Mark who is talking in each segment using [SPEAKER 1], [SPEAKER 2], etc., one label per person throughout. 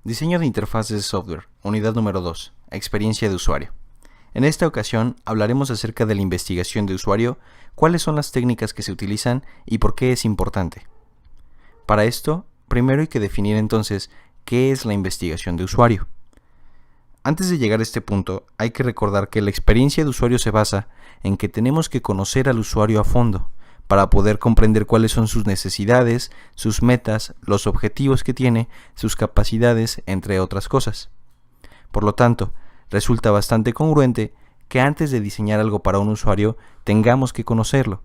[SPEAKER 1] Diseño de interfaces de software, unidad número 2, experiencia de usuario. En esta ocasión hablaremos acerca de la investigación de usuario, cuáles son las técnicas que se utilizan y por qué es importante. Para esto, primero hay que definir entonces qué es la investigación de usuario. Antes de llegar a este punto, hay que recordar que la experiencia de usuario se basa en que tenemos que conocer al usuario a fondo, para poder comprender cuáles son sus necesidades, sus metas, los objetivos que tiene, sus capacidades, entre otras cosas. Por lo tanto, resulta bastante congruente que antes de diseñar algo para un usuario tengamos que conocerlo.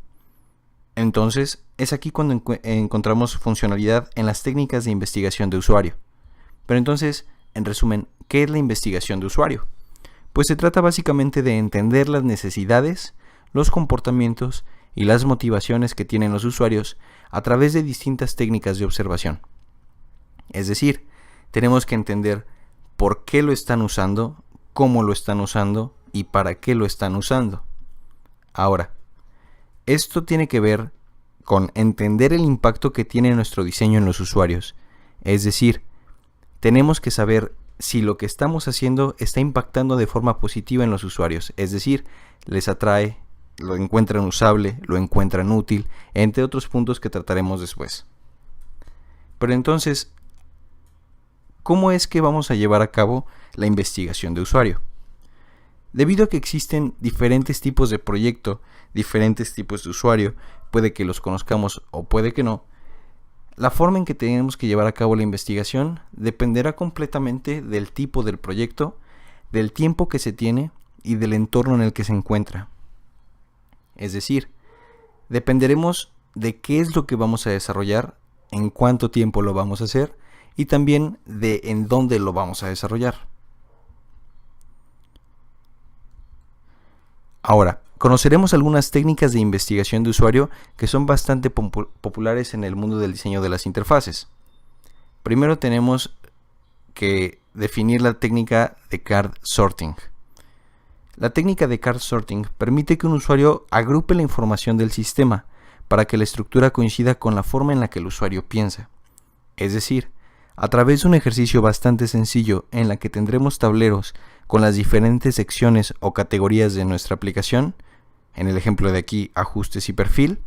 [SPEAKER 1] Entonces, es aquí cuando encontramos funcionalidad en las técnicas de investigación de usuario. Pero entonces, en resumen, ¿qué es la investigación de usuario? Pues se trata básicamente de entender las necesidades, los comportamientos y las motivaciones que tienen los usuarios a través de distintas técnicas de observación. Es decir, tenemos que entender por qué lo están usando, cómo lo están usando y para qué lo están usando. Ahora, esto tiene que ver con entender el impacto que tiene nuestro diseño en los usuarios. Es decir, tenemos que saber si lo que estamos haciendo está impactando de forma positiva en los usuarios, es decir, les atrae, lo encuentran usable, lo encuentran útil, entre otros puntos que trataremos después. Pero entonces, ¿cómo es que vamos a llevar a cabo la investigación de usuario? Debido a que existen diferentes tipos de proyecto, diferentes tipos de usuario, puede que los conozcamos o puede que no, la forma en que tenemos que llevar a cabo la investigación dependerá completamente del tipo del proyecto, del tiempo que se tiene y del entorno en el que se encuentra. Es decir, dependeremos de qué es lo que vamos a desarrollar, en cuánto tiempo lo vamos a hacer y también de en dónde lo vamos a desarrollar. Ahora, conoceremos algunas técnicas de investigación de usuario que son bastante populares en el mundo del diseño de las interfaces. Primero tenemos que definir la técnica de card sorting. La técnica de card sorting permite que un usuario agrupe la información del sistema para que la estructura coincida con la forma en la que el usuario piensa. Es decir, a través de un ejercicio bastante sencillo en la que tendremos tableros con las diferentes secciones o categorías de nuestra aplicación, en el ejemplo de aquí, ajustes y perfil,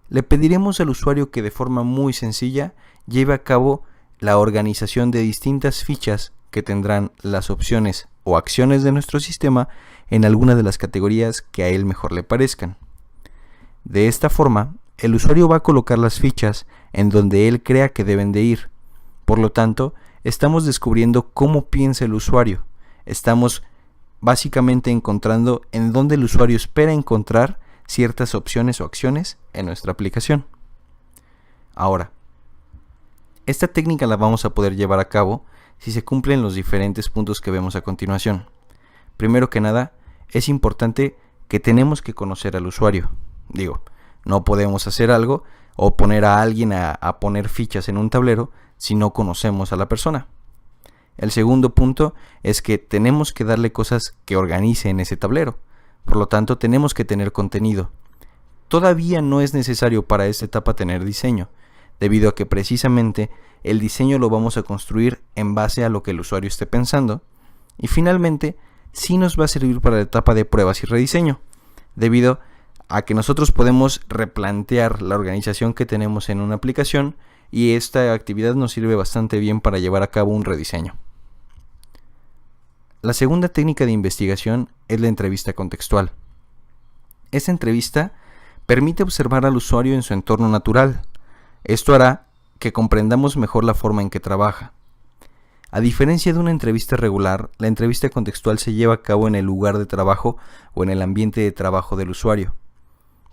[SPEAKER 1] le pediremos al usuario que de forma muy sencilla lleve a cabo la organización de distintas fichas que tendrán las opciones o acciones de nuestro sistema en alguna de las categorías que a él mejor le parezcan. De esta forma, el usuario va a colocar las fichas en donde él crea que deben de ir. Por lo tanto, estamos descubriendo cómo piensa el usuario. Estamos básicamente encontrando en dónde el usuario espera encontrar ciertas opciones o acciones en nuestra aplicación. Ahora, esta técnica la vamos a poder llevar a cabo si se cumplen los diferentes puntos que vemos a continuación. Primero que nada, es importante que tenemos que conocer al usuario. No podemos hacer algo o poner a alguien a poner fichas en un tablero si no conocemos a la persona. El segundo punto es que tenemos que darle cosas que organice en ese tablero. Por lo tanto, tenemos que tener contenido. Todavía no es necesario para esta etapa tener diseño, debido a que precisamente el diseño lo vamos a construir en base a lo que el usuario esté pensando. Y finalmente, sí nos va a servir para la etapa de pruebas y rediseño, debido a que nosotros podemos replantear la organización que tenemos en una aplicación y esta actividad nos sirve bastante bien para llevar a cabo un rediseño. La segunda técnica de investigación es la entrevista contextual. Esta entrevista permite observar al usuario en su entorno natural. Esto hará que comprendamos mejor la forma en que trabaja. A diferencia de una entrevista regular, la entrevista contextual se lleva a cabo en el lugar de trabajo o en el ambiente de trabajo del usuario,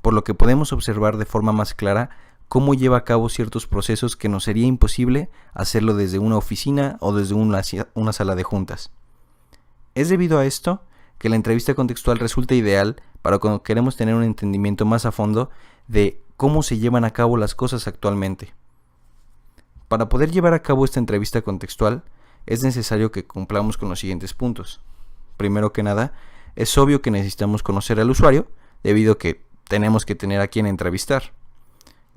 [SPEAKER 1] por lo que podemos observar de forma más clara cómo lleva a cabo ciertos procesos que nos sería imposible hacerlo desde una oficina o desde una sala de juntas. Es debido a esto que la entrevista contextual resulta ideal para cuando queremos tener un entendimiento más a fondo de cómo se llevan a cabo las cosas actualmente. Para poder llevar a cabo esta entrevista contextual, es necesario que cumplamos con los siguientes puntos. Primero que nada, es obvio que necesitamos conocer al usuario, debido a que tenemos que tener a quien entrevistar.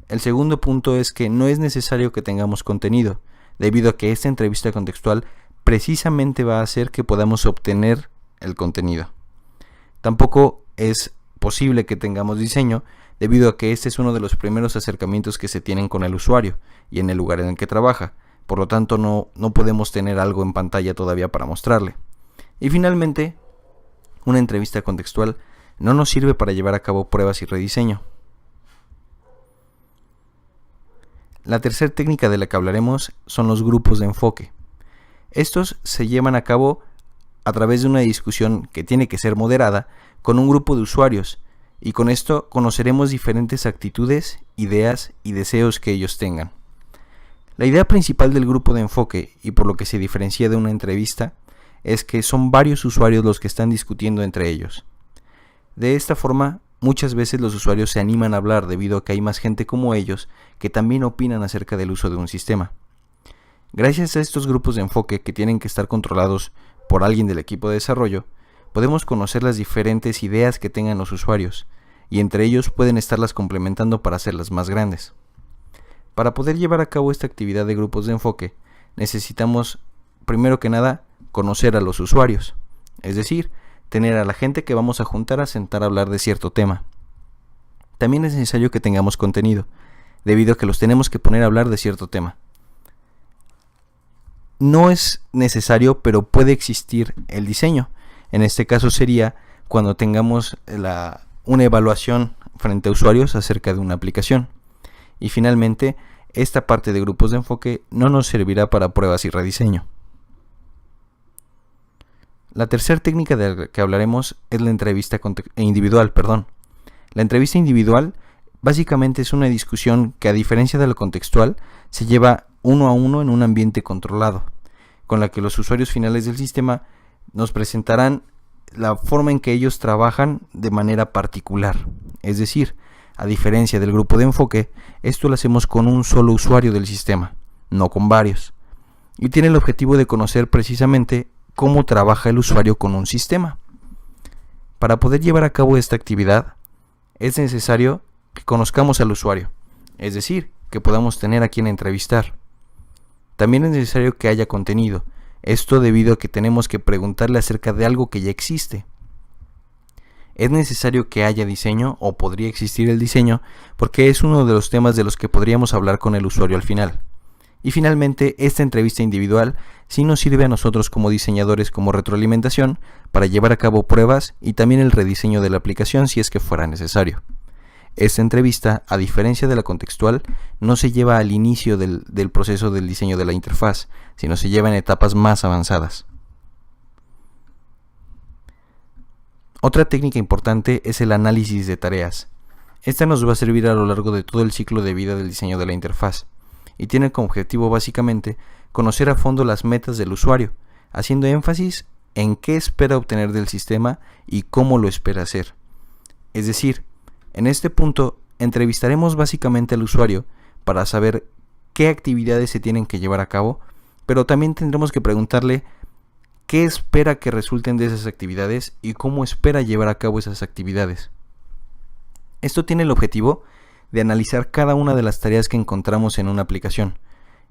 [SPEAKER 1] El segundo punto es que no es necesario que tengamos contenido, debido a que esta entrevista contextual precisamente va a hacer que podamos obtener el contenido. Tampoco es posible que tengamos diseño, debido a que este es uno de los primeros acercamientos que se tienen con el usuario y en el lugar en el que trabaja. Por lo tanto, no podemos tener algo en pantalla todavía para mostrarle. Y finalmente, una entrevista contextual no nos sirve para llevar a cabo pruebas y rediseño. La tercera técnica de la que hablaremos son los grupos de enfoque. Estos se llevan a cabo a través de una discusión que tiene que ser moderada con un grupo de usuarios, y con esto conoceremos diferentes actitudes, ideas y deseos que ellos tengan. La idea principal del grupo de enfoque, y por lo que se diferencia de una entrevista, es que son varios usuarios los que están discutiendo entre ellos. De esta forma, muchas veces los usuarios se animan a hablar debido a que hay más gente como ellos que también opinan acerca del uso de un sistema. Gracias a estos grupos de enfoque que tienen que estar controlados por alguien del equipo de desarrollo, podemos conocer las diferentes ideas que tengan los usuarios, y entre ellos pueden estarlas complementando para hacerlas más grandes. Para poder llevar a cabo esta actividad de grupos de enfoque, necesitamos, primero que nada, conocer a los usuarios, es decir, tener a la gente que vamos a juntar a sentar a hablar de cierto tema. También es necesario que tengamos contenido, debido a que los tenemos que poner a hablar de cierto tema. No es necesario, pero puede existir el diseño. En este caso sería cuando tengamos una evaluación frente a usuarios acerca de una aplicación. Y finalmente, esta parte de grupos de enfoque no nos servirá para pruebas y rediseño. La tercera técnica de la que hablaremos es la entrevista individual. La entrevista individual básicamente es una discusión que, a diferencia de lo contextual, se lleva uno a uno en un ambiente controlado, con la que los usuarios finales del sistema nos presentarán la forma en que ellos trabajan de manera particular. Es decir, a diferencia del grupo de enfoque, esto lo hacemos con un solo usuario del sistema, no con varios, y tiene el objetivo de conocer precisamente cómo trabaja el usuario con un sistema. Para poder llevar a cabo esta actividad, es necesario que conozcamos al usuario, es decir, que podamos tener a quien entrevistar. También es necesario que haya contenido, esto debido a que tenemos que preguntarle acerca de algo que ya existe. Es necesario que haya diseño, o podría existir el diseño, porque es uno de los temas de los que podríamos hablar con el usuario al final. Y finalmente, esta entrevista individual sí nos sirve a nosotros como diseñadores como retroalimentación para llevar a cabo pruebas y también el rediseño de la aplicación si es que fuera necesario. Esta entrevista, a diferencia de la contextual, no se lleva al inicio del proceso del diseño de la interfaz, sino se lleva en etapas más avanzadas. Otra técnica importante es el análisis de tareas. Esta nos va a servir a lo largo de todo el ciclo de vida del diseño de la interfaz, y tiene como objetivo básicamente conocer a fondo las metas del usuario, haciendo énfasis en qué espera obtener del sistema y cómo lo espera hacer. Es decir, en este punto entrevistaremos básicamente al usuario para saber qué actividades se tienen que llevar a cabo, pero también tendremos que preguntarle qué espera que resulten de esas actividades y cómo espera llevar a cabo esas actividades. Esto tiene el objetivo de analizar cada una de las tareas que encontramos en una aplicación,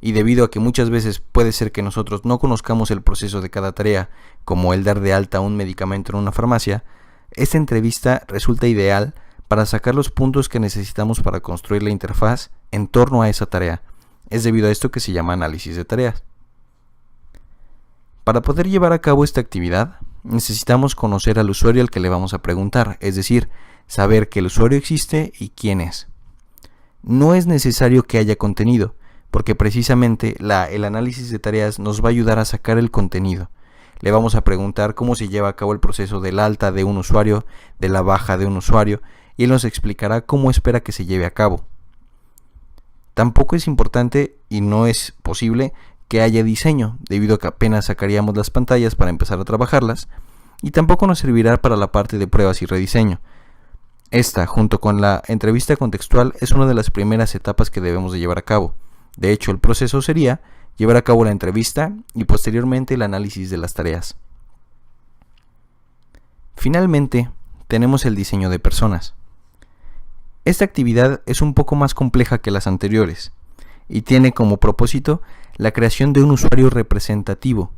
[SPEAKER 1] y debido a que muchas veces puede ser que nosotros no conozcamos el proceso de cada tarea, como el dar de alta un medicamento en una farmacia, esta entrevista resulta ideal para sacar los puntos que necesitamos para construir la interfaz en torno a esa tarea. Es debido a esto que se llama análisis de tareas. Para poder llevar a cabo esta actividad, necesitamos conocer al usuario al que le vamos a preguntar, es decir, saber que el usuario existe y quién es. No es necesario que haya contenido, porque precisamente el análisis de tareas nos va a ayudar a sacar el contenido. Le vamos a preguntar cómo se lleva a cabo el proceso del alta de un usuario, de la baja de un usuario, y él nos explicará cómo espera que se lleve a cabo. Tampoco es importante y no es posible que haya diseño, debido a que apenas sacaríamos las pantallas para empezar a trabajarlas, y tampoco nos servirá para la parte de pruebas y rediseño. Esta, junto con la entrevista contextual, es una de las primeras etapas que debemos de llevar a cabo. De hecho, el proceso sería llevar a cabo la entrevista y posteriormente el análisis de las tareas. Finalmente, tenemos el diseño de personas. Esta actividad es un poco más compleja que las anteriores y tiene como propósito la creación de un usuario representativo.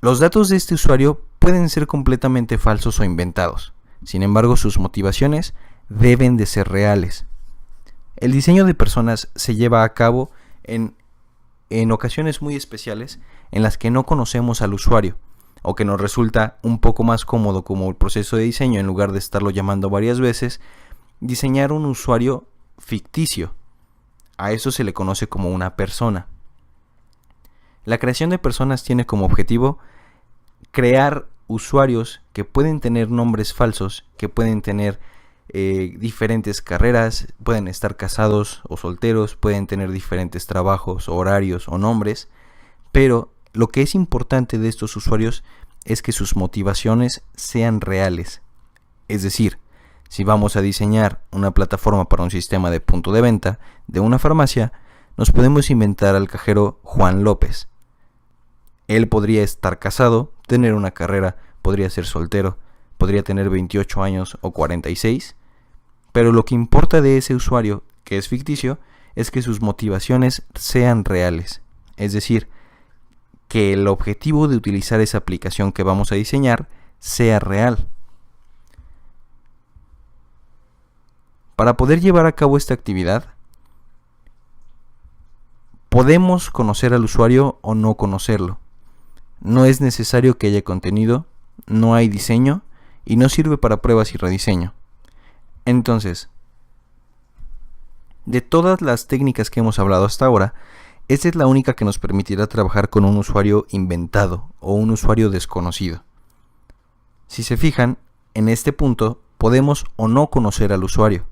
[SPEAKER 1] Los datos de este usuario pueden ser completamente falsos o inventados. Sin embargo, sus motivaciones deben de ser reales. El diseño de personas se lleva a cabo en ocasiones muy especiales en las que no conocemos al usuario o que nos resulta un poco más cómodo, como el proceso de diseño, en lugar de estarlo llamando varias veces, diseñar un usuario ficticio. A eso se le conoce como una persona. La creación de personas tiene como objetivo crear usuarios que pueden tener nombres falsos, que pueden tener diferentes carreras, pueden estar casados o solteros, pueden tener diferentes trabajos, horarios o nombres, pero lo que es importante de estos usuarios es que sus motivaciones sean reales. Es decir, si vamos a diseñar una plataforma para un sistema de punto de venta de una farmacia, nos podemos inventar al cajero Juan López. Él podría estar casado, tener una carrera, podría ser soltero, podría tener 28 años o 46, pero lo que importa de ese usuario, que es ficticio, es que sus motivaciones sean reales. Es decir, que el objetivo de utilizar esa aplicación que vamos a diseñar sea real. Para poder llevar a cabo esta actividad, podemos conocer al usuario o no conocerlo. No es necesario que haya contenido, no hay diseño y no sirve para pruebas y rediseño. Entonces, de todas las técnicas que hemos hablado hasta ahora, esta es la única que nos permitirá trabajar con un usuario inventado o un usuario desconocido. Si se fijan, en este punto podemos o no conocer al usuario.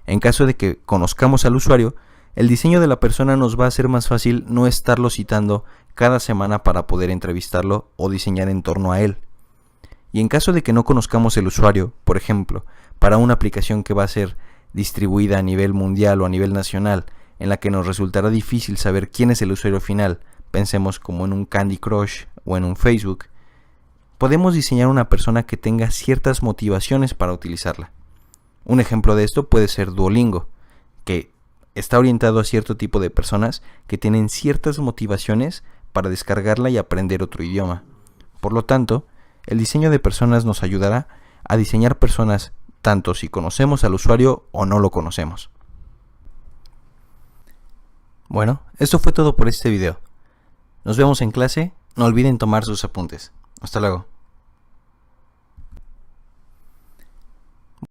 [SPEAKER 1] En caso de que conozcamos al usuario, el diseño de la persona nos va a ser más fácil no estarlo citando cada semana para poder entrevistarlo o diseñar en torno a él. Y en caso de que no conozcamos el usuario, por ejemplo, para una aplicación que va a ser distribuida a nivel mundial o a nivel nacional, en la que nos resultará difícil saber quién es el usuario final, pensemos como en un Candy Crush o en un Facebook, podemos diseñar una persona que tenga ciertas motivaciones para utilizarla. Un ejemplo de esto puede ser Duolingo, que está orientado a cierto tipo de personas que tienen ciertas motivaciones para descargarla y aprender otro idioma. Por lo tanto, el diseño de personas nos ayudará a diseñar personas tanto si conocemos al usuario o no lo conocemos. Bueno, esto fue todo por este video. Nos vemos en clase. No olviden tomar sus apuntes. Hasta luego.